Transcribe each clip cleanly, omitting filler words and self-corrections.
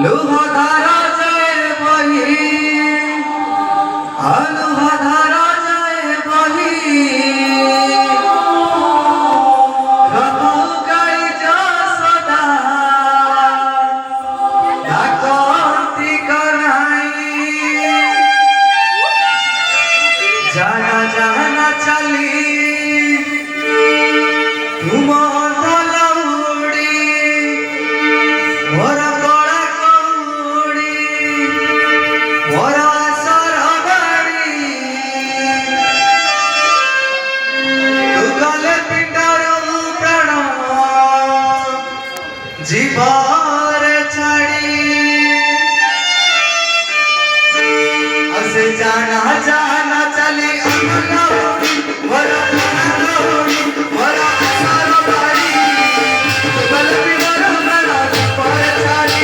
লুহধারা যায় বহি লুহধারা যায় বহি রঘুকাই যশোদা ডাকন্তি কনাই জানা জানা চালি তুম দলউড়ি মোর কলা কৌড়ি মোর সরবাড়ি তু গলে পিণ্ডরু প্রাণ জীবরে ছাড়ি আসে জানা জানা চালি অনলউড়ি মোর কলা কৌড়ি মোর সরবাড়ি তু গলে পিণ্ডরু প্রাণ জীবরে ছাড়ি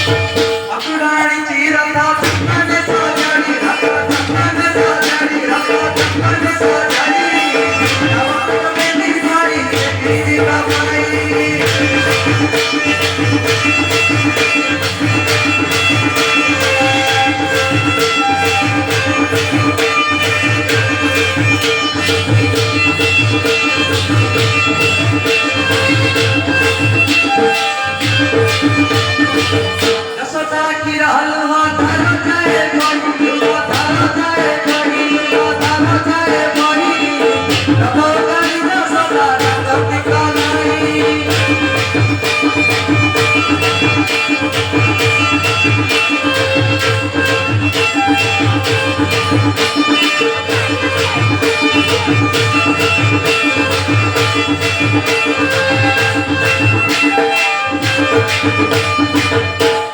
अकुराणी चीरता तन्ने साजाड़ी रखा तन्ने साजाड़ी रखा तन्ने साजाड़ी नवाब में निभाई तेरी बाबाई যশোদা কি রালুয়া ধারা যায় বহি লুয়া ধারা যায় বহি লুয়া ধারা যায় বহি রঘুকাই যশোদা ডাকন্তি কনাই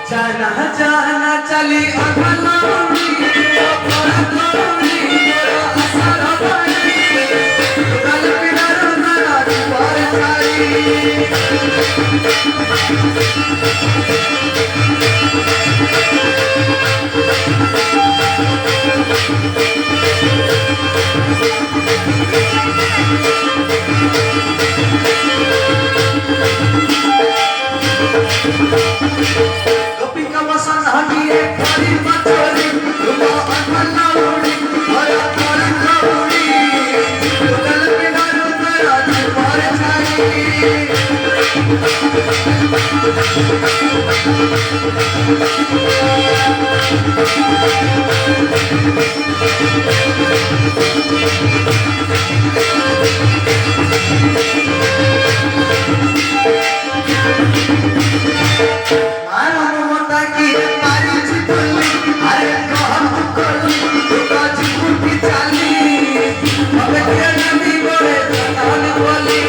जाना जाना चली अगलौड़ी मोरा कौड़ी मोरा असरबाड़ी गल पिंडरु प्राण जीवरे छाड़ी गोपिका वसन हगिए खरी मचोरी तुमा अगलौड़ी मोरा कौड़ी गल पिंडरु प्राण जीवरे छाड़ी मानव मता की पारी चिपली अरे कहम करली तो चिपुटी चाली अब के नदी गोरे जतान बोली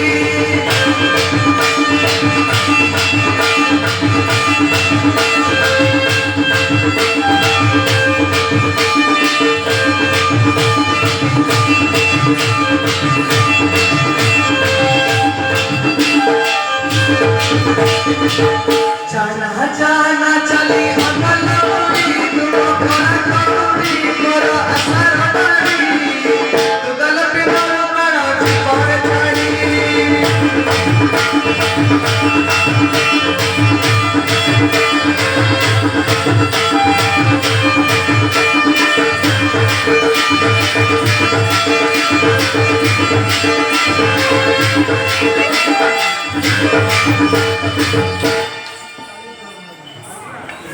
जाना जाना चली अगलौड़ी तुमा कला कौड़ी मोर असरबाड़ी तू गल पिंडरु प्राण जीवरे छाड़ी